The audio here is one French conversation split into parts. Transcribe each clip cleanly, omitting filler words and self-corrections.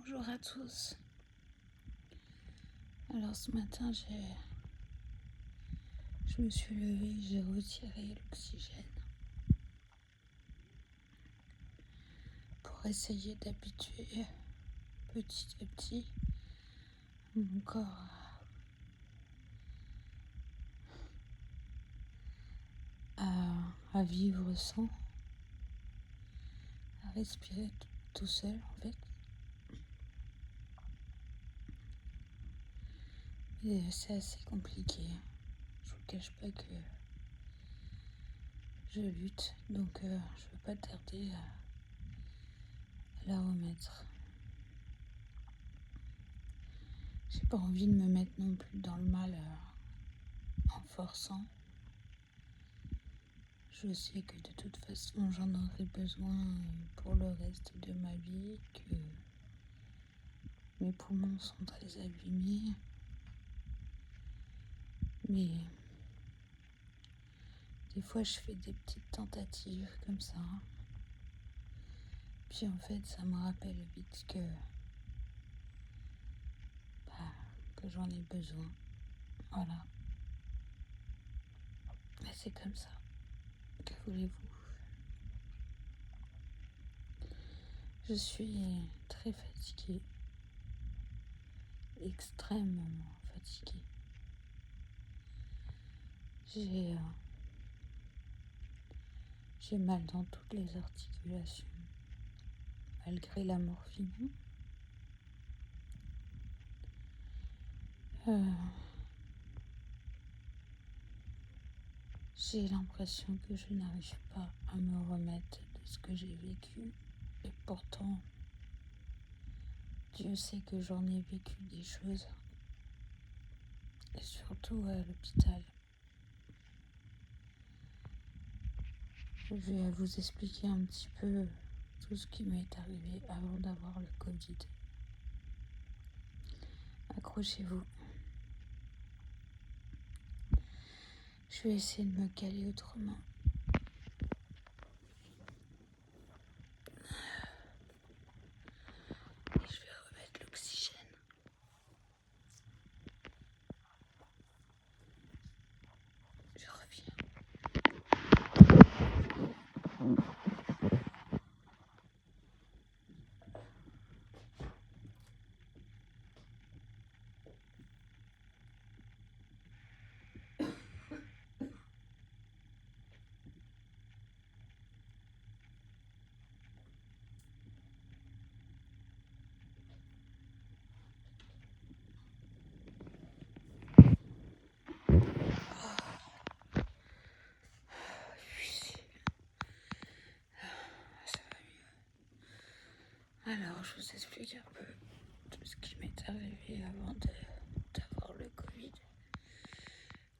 Bonjour à tous. Alors ce matin, je me suis levée, j'ai retiré l'oxygène pour essayer d'habituer petit à petit mon corps à vivre sans, à respirer tout seul en fait. Et c'est assez compliqué. Je vous cache pas que je lutte, donc je veux pas tarder à la remettre. J'ai pas envie de me mettre non plus dans le mal en forçant. Je sais que de toute façon j'en aurai besoin pour le reste de ma vie, que mes poumons sont très abîmés, mais des fois je fais des petites tentatives comme ça, puis en fait ça me rappelle vite que j'en ai besoin. Voilà, et c'est comme ça. Que voulez-vous? Je suis très fatiguée, extrêmement fatiguée. J'ai mal dans toutes les articulations, malgré la morphine. J'ai l'impression que je n'arrive pas à me remettre de ce que j'ai vécu. Et pourtant, Dieu sait que j'en ai vécu des choses. Et surtout à l'hôpital. Je vais vous expliquer un petit peu tout ce qui m'est arrivé avant d'avoir le Covid. Accrochez-vous. Je vais essayer de me caler autrement. Et je vais remettre l'oxygène. Je reviens. Alors, je vous explique un peu tout ce qui m'est arrivé avant d'avoir le Covid.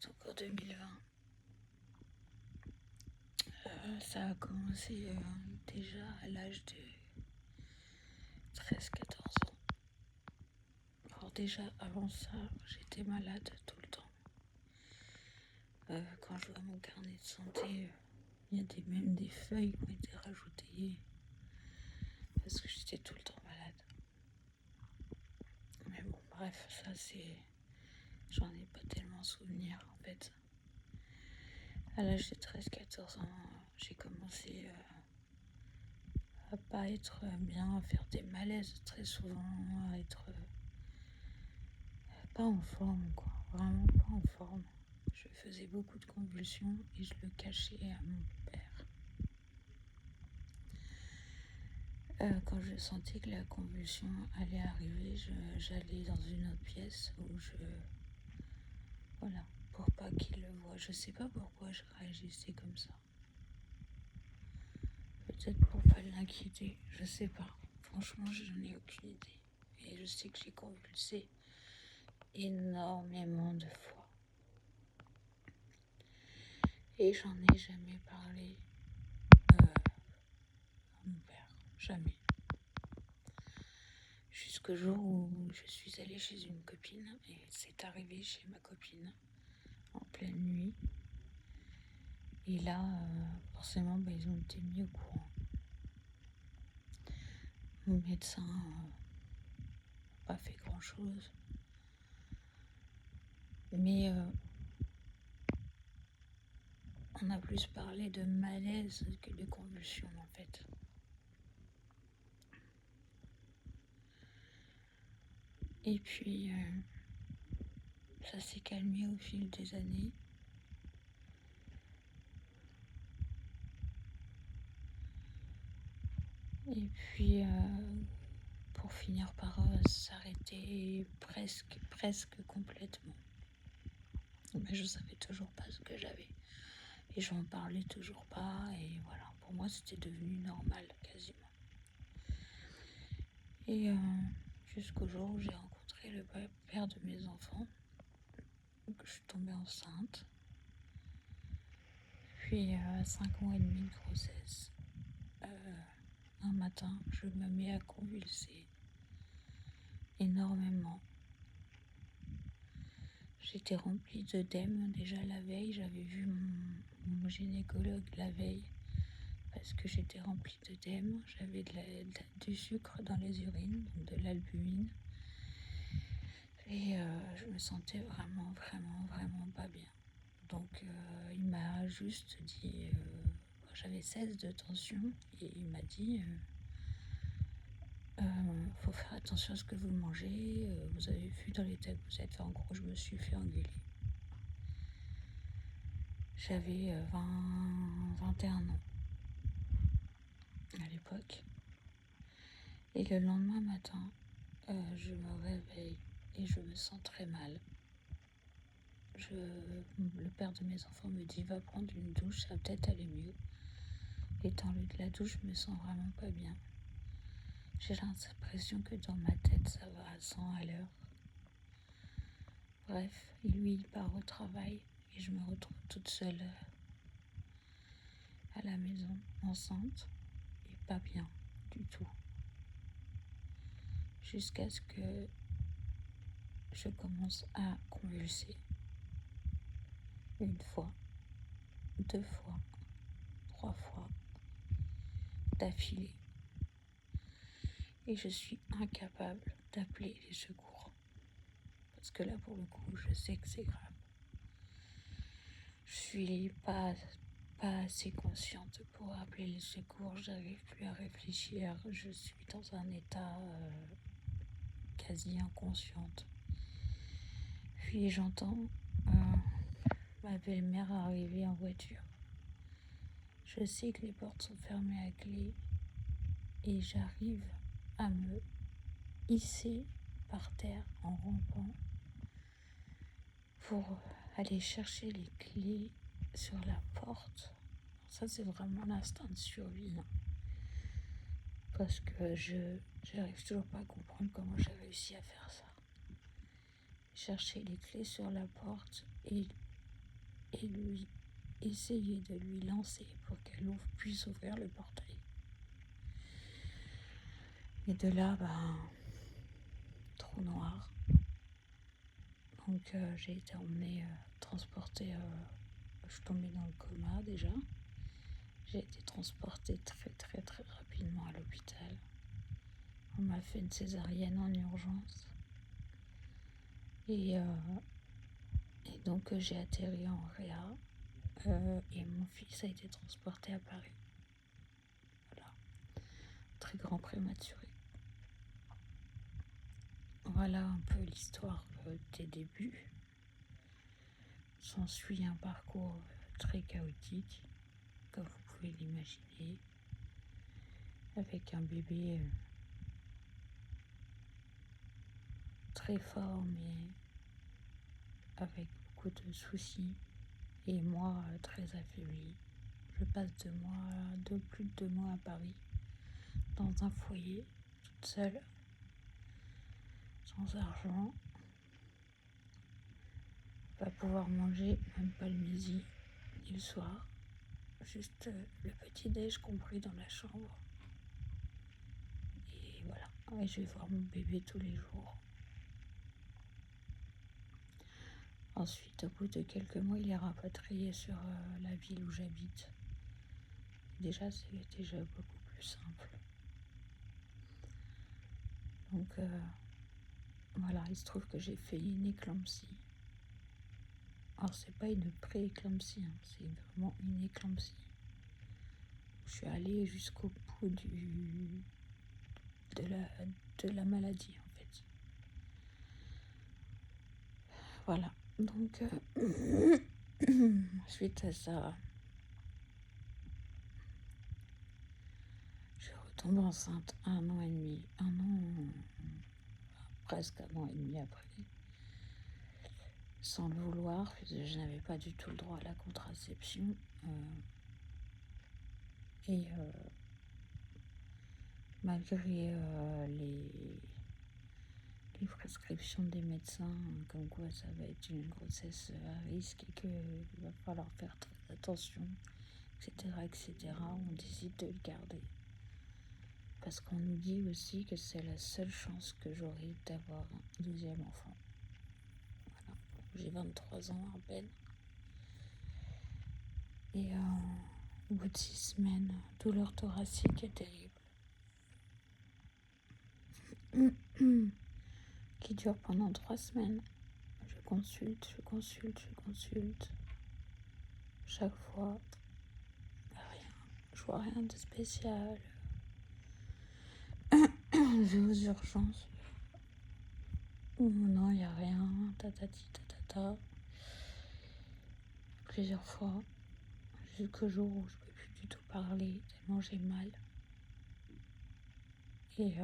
Donc en 2020, ça a commencé déjà à l'âge de 13-14 ans. Alors déjà, avant ça, j'étais malade tout le temps. Quand je vois mon carnet de santé, il y a même des feuilles qui ont été rajoutées parce que j'étais tout le temps malade. Mais bon, bref, ça c'est... J'en ai pas tellement souvenir en fait. À l'âge de 13-14 ans, j'ai commencé à pas être bien, à faire des malaises très souvent, à être pas en forme, quoi. Vraiment pas en forme. Je faisais beaucoup de convulsions et je le cachais à mon père. Quand je sentais que la convulsion allait arriver, j'allais dans une autre pièce où voilà, pour pas qu'il le voie. Je sais pas pourquoi je réagissais comme ça. Peut-être pour pas l'inquiéter, je sais pas. Franchement, je n'en ai aucune idée. Et je sais que j'ai convulsé énormément de fois. Et j'en ai jamais parlé à mon père. Jamais. Jusqu'au jour où je suis allée chez une copine et c'est arrivé chez ma copine en pleine nuit. Et là, forcément, ils ont été mis au courant. Mon médecin pas fait grand-chose. Mais on a plus parlé de malaise que de convulsion en fait. Et puis ça s'est calmé au fil des années. Et puis pour finir par s'arrêter presque complètement. Mais je savais toujours pas ce que j'avais. Et j'en parlais toujours pas. Et voilà, pour moi c'était devenu normal quasiment. Et jusqu'au jour où j'ai rencontré le père de mes enfants. Donc je suis tombée enceinte. Puis à 5 ans et demi de grossesse, un matin, je me mets à convulser énormément. J'étais remplie d'œdème déjà la veille. J'avais vu mon gynécologue la veille parce que j'étais remplie d'œdème. J'avais du sucre dans les urines, donc de l'albumine. Et je me sentais vraiment pas bien. Donc il m'a juste dit, j'avais 16 de tension et il m'a dit faut faire attention à ce que vous mangez, vous avez vu dans l'état que vous êtes. Enfin, en gros, je me suis fait engueuler. J'avais 21 ans à l'époque. Et le lendemain matin, je me réveille et je me sens très mal. Le père de mes enfants me dit va prendre une douche, ça va peut-être aller mieux. Et dans la douche, je me sens vraiment pas bien. J'ai l'impression que dans ma tête, ça va à 100 à l'heure. Bref, lui, il part au travail et je me retrouve toute seule à la maison, enceinte et pas bien du tout. Jusqu'à ce que je commence à convulser. Une fois, 2 fois, 3 fois, d'affilée. Et je suis incapable d'appeler les secours. Parce que là, pour le coup, je sais que c'est grave. Je suis pas assez consciente pour appeler les secours. J'arrive plus à réfléchir. Je suis dans un état quasi inconsciente. Puis j'entends ma belle-mère arriver en voiture. Je sais que les portes sont fermées à clé et j'arrive à me hisser par terre en rampant pour aller chercher les clés sur la porte. Ça, c'est vraiment l'instinct de survie. Hein. Parce que je n'arrive toujours pas à comprendre comment j'ai réussi à faire ça. Chercher les clés sur la porte et lui essayer de lui lancer pour qu'elle puisse ouvrir le portail. Et de là, trou noir. Donc j'ai été emmenée, transportée, je suis tombée dans le coma déjà. J'ai été transportée très rapidement à l'hôpital. On m'a fait une césarienne en urgence. Et donc j'ai atterri en Réa et mon fils a été transporté à Paris. Voilà. Très grand prématuré. Voilà un peu l'histoire des débuts. S'ensuit un parcours très chaotique, comme vous pouvez l'imaginer, avec un bébé très fort mais avec beaucoup de soucis et moi très affaiblie. Je passe plus de 2 mois à Paris, dans un foyer, toute seule, sans argent, pas pouvoir manger, même pas le midi ni le soir, juste le petit déj compris dans la chambre. Et voilà, et je vais voir mon bébé tous les jours. Ensuite, au bout de quelques mois, il est rapatrié sur la ville où j'habite. Déjà, c'est déjà beaucoup plus simple. Donc, Voilà, il se trouve que j'ai fait une éclampsie. Alors, c'est pas une pré-éclampsie, hein, c'est vraiment une éclampsie. Je suis allée jusqu'au bout de la maladie, en fait. Voilà, donc suite à ça, je retombe enceinte presque un an et demi après, sans le vouloir, puisque je n'avais pas du tout le droit à la contraception. Malgré les prescriptions des médecins, comme quoi ça va être une grossesse à risque et qu'il va falloir faire très attention, etc., etc., on décide de le garder. Parce qu'on nous dit aussi que c'est la seule chance que j'aurai d'avoir un deuxième enfant. Voilà. J'ai 23 ans à peine. Et au bout de 6 semaines, douleur thoracique est terrible. Qui dure pendant 3 semaines. Je consulte. Chaque fois, rien. Je vois rien de spécial. Je vais aux urgences. Non, il n'y a rien. Tatati, tatata. Plusieurs fois. Jusqu'au jour où je peux plus du tout parler, tellement j'ai mal. Et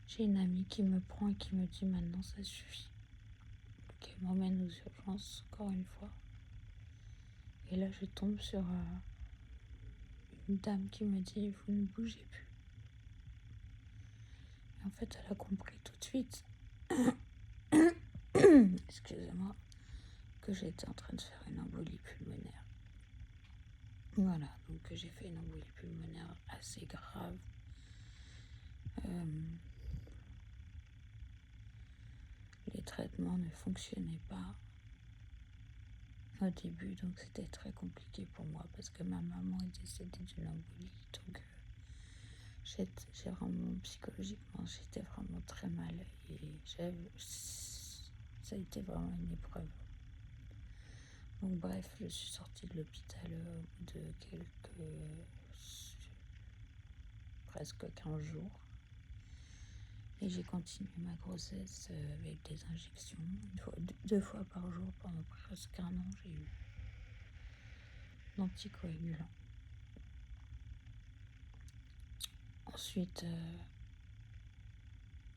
j'ai une amie qui me prend et qui me dit maintenant ça suffit. Qu'elle m'emmène aux urgences encore une fois. Et là je tombe sur une dame qui me dit vous ne bougez plus. Et en fait elle a compris tout de suite, excusez-moi, que j'étais en train de faire une embolie pulmonaire. Voilà, donc j'ai fait une embolie pulmonaire assez grave. Les traitements ne fonctionnaient pas au début, donc c'était très compliqué pour moi parce que ma maman est décédée d'une embolie. Donc j'ai vraiment, psychologiquement, j'étais vraiment très mal et ça a été vraiment une épreuve. Donc bref, je suis sortie de l'hôpital au bout de presque 15 jours. Et j'ai continué ma grossesse avec des injections, 2 fois par jour pendant presque 1 an. J'ai eu d'anticoagulants. Ensuite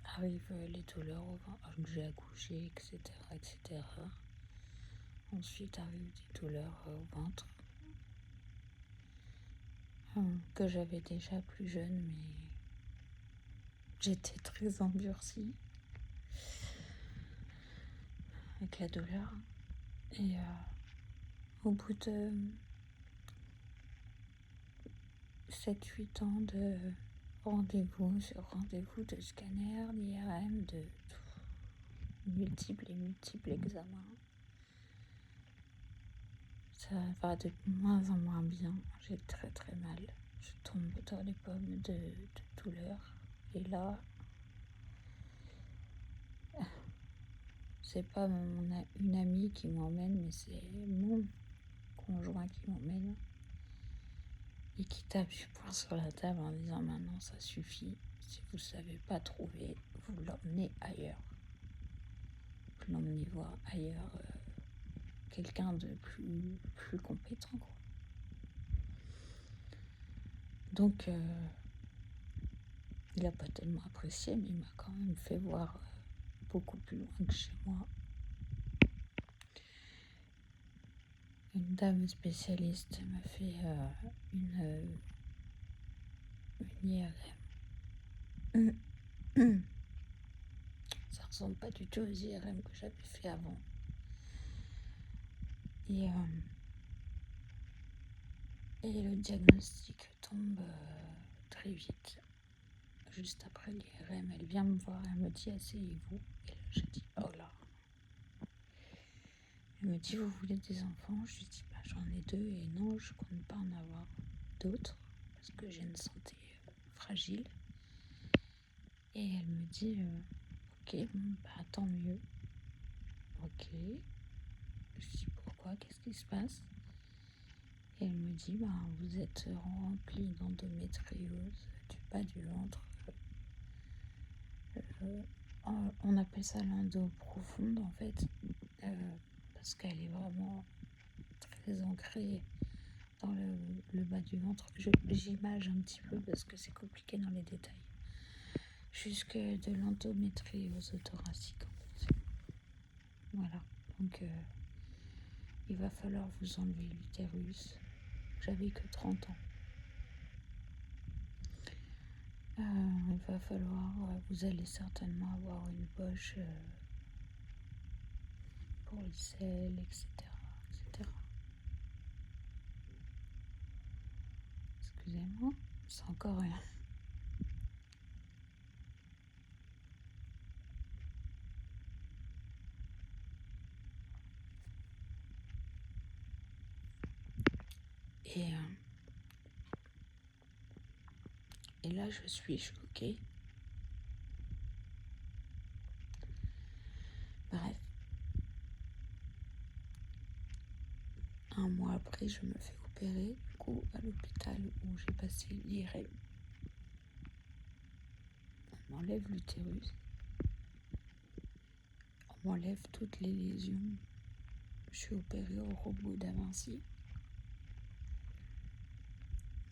arrivent les douleurs au ventre, j'ai accouché, etc., etc. Ensuite arrivent des douleurs au ventre que j'avais déjà plus jeune, mais j'étais très endurcie avec la douleur. Et au bout de 7-8 ans de rendez-vous sur rendez-vous, de scanner, d'IRM, de multiples examens, ça va de moins en moins bien. J'ai très très mal. Je tombe dans les pommes de douleur. Et là, c'est pas une amie qui m'emmène, mais c'est mon conjoint qui m'emmène et qui tape du poing sur la table en disant maintenant ça suffit. Si vous ne savez pas trouver, vous l'emmenez ailleurs. Vous l'emmenez voir ailleurs quelqu'un de plus compétent, quoi. Donc il n'a pas tellement apprécié, mais il m'a quand même fait voir beaucoup plus loin que chez moi. Une dame spécialiste m'a fait une IRM. Ça ressemble pas du tout aux IRM que j'avais fait avant. Et le diagnostic tombe très vite. Juste après l'IRM, elle vient me voir, elle me dit asseyez-vous. Et là j'ai dit oh là. Elle me dit vous voulez des enfants? Je lui dis bah, j'en ai 2 et non, je compte pas en avoir d'autres parce que j'ai une santé fragile. Et elle me dit ok, bon, bah, tant mieux. Ok. Je dis pourquoi, qu'est-ce qui se passe? Et elle me dit bah, vous êtes rempli d'endométriose du bas du ventre. On appelle ça l'endo profonde en fait, parce qu'elle est vraiment très ancrée dans le bas du ventre. J'image un petit peu parce que c'est compliqué dans les détails. Jusque de l'endométriose thoracique en fait. Voilà, donc il va falloir vous enlever l'utérus. J'avais que 30 ans. Il va falloir, vous allez certainement avoir une poche pour les selles, etc. etc. Excusez-moi, c'est encore rien. Et là, je suis choquée. Bref. Un mois après, je me fais opérer, du coup, à l'hôpital où j'ai passé l'IRM. On m'enlève l'utérus. On m'enlève toutes les lésions. Je suis opérée au robot da Vinci.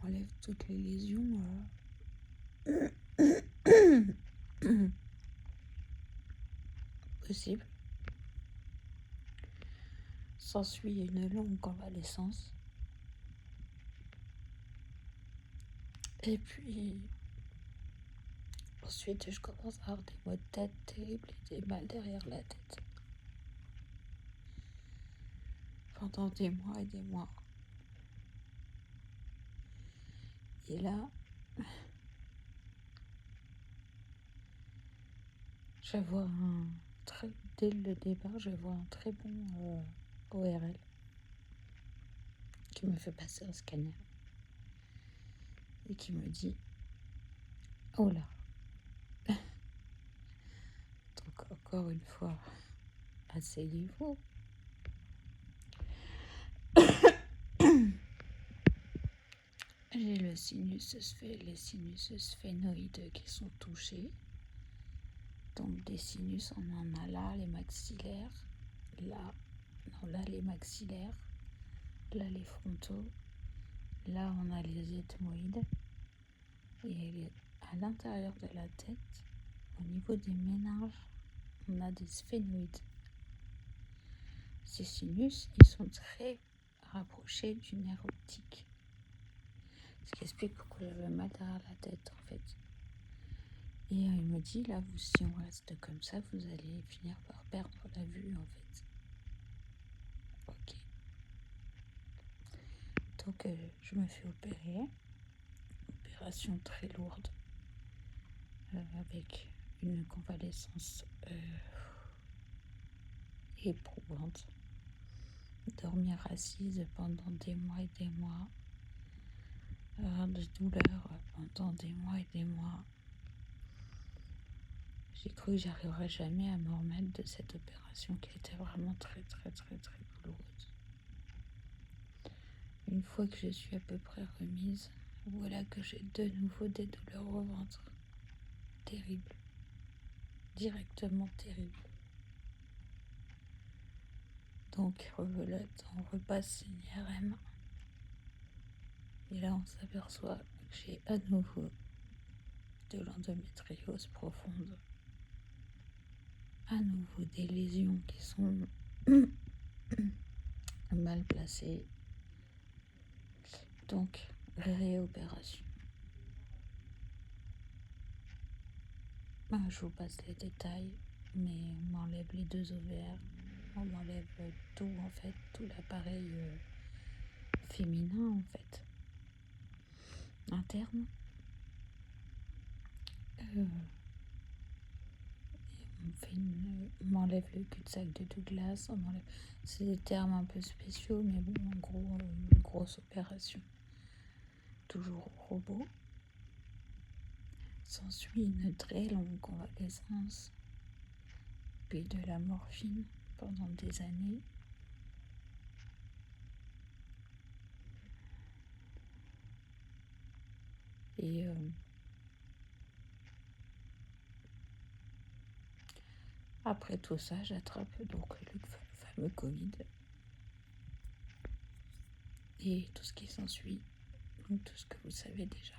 On m'enlève toutes les lésions. Possible. S'ensuit une longue convalescence. Et puis, ensuite, je commence à avoir des maux de tête terribles et des mal derrière la tête. Pendant des mois et des mois. Et là, je vois dès le départ, je vois un très bon ORL qui me fait passer un scanner et qui me dit oh là. Donc encore une fois, asseyez-vous. J'ai les sinus sphénoïdes qui sont touchés. Donc des sinus, on en a là, les maxillaires, là les maxillaires, là les frontaux, là on a les ethmoïdes, et à l'intérieur de la tête, au niveau des méninges, on a des sphénoïdes. Ces sinus, ils sont très rapprochés du nerf optique, ce qui explique pourquoi j'avais mal derrière la tête en fait. Et il me dit là, si on reste comme ça, vous allez finir par perdre la vue en fait. Ok. Donc je me fais opérer, opération très lourde, avec une convalescence éprouvante. Dormir assise pendant des mois et des mois, avoir de douleurs pendant des mois et des mois. J'ai cru que j'arriverais jamais à me remettre de cette opération qui était vraiment très très très très douloureuse. Une fois que je suis à peu près remise, voilà que j'ai de nouveau des douleurs au ventre. Terrible. Directement terrible. Donc rebelote, on repasse une IRM. Et là on s'aperçoit que j'ai à nouveau de l'endométriose profonde. À nouveau des lésions qui sont mal placées. Donc réopération. Je vous passe les détails, mais on m'enlève les 2 ovaires, on m'enlève tout en fait, tout l'appareil féminin en fait, interne. On m'enlève le cul-de-sac de Douglas, c'est des termes un peu spéciaux, mais bon, en gros, une grosse opération. Toujours au robot. S'ensuit une très longue convalescence, puis de la morphine pendant des années. Et après tout ça, j'attrape donc le fameux Covid et tout ce qui s'ensuit, donc tout ce que vous savez déjà.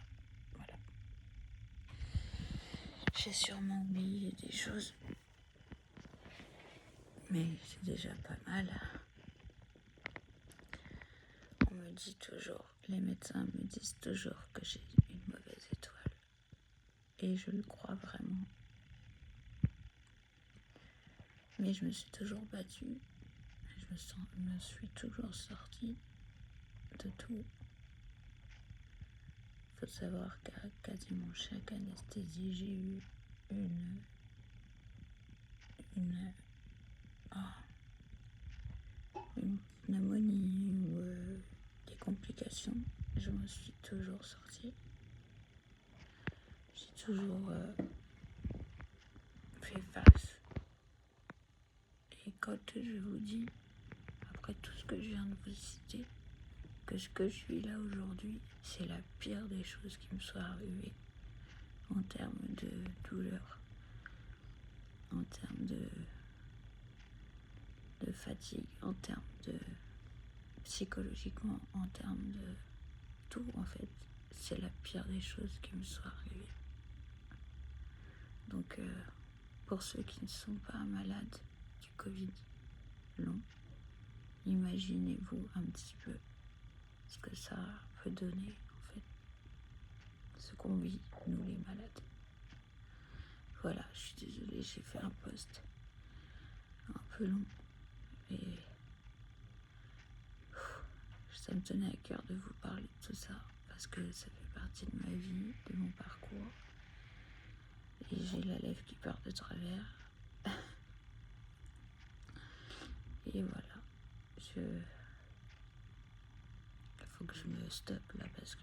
Voilà. J'ai sûrement oublié des choses, mais c'est déjà pas mal. On me dit toujours, les médecins me disent toujours que j'ai une mauvaise étoile. Et je le crois vraiment. Mais je me suis toujours battue. Je me suis toujours sortie de tout. Il faut savoir qu'à quasiment chaque anesthésie, j'ai eu une pneumonie ou des complications. Je me suis toujours sortie. J'ai toujours fait face. Et quand je vous dis, après tout ce que je viens de vous citer, que ce que je suis là aujourd'hui, c'est la pire des choses qui me soit arrivée en termes de douleur, en termes de fatigue, en termes de psychologiquement, en termes de tout en fait. C'est la pire des choses qui me soit arrivée. Donc pour ceux qui ne sont pas malades du Covid long, imaginez-vous un petit peu ce que ça peut donner en fait, ce qu'on vit nous les malades. Voilà, je suis désolée, j'ai fait un post un peu long et ça me tenait à cœur de vous parler de tout ça parce que ça fait partie de ma vie, de mon parcours et j'ai la lèvre qui part de travers. Et voilà, il faut que je me stoppe là parce que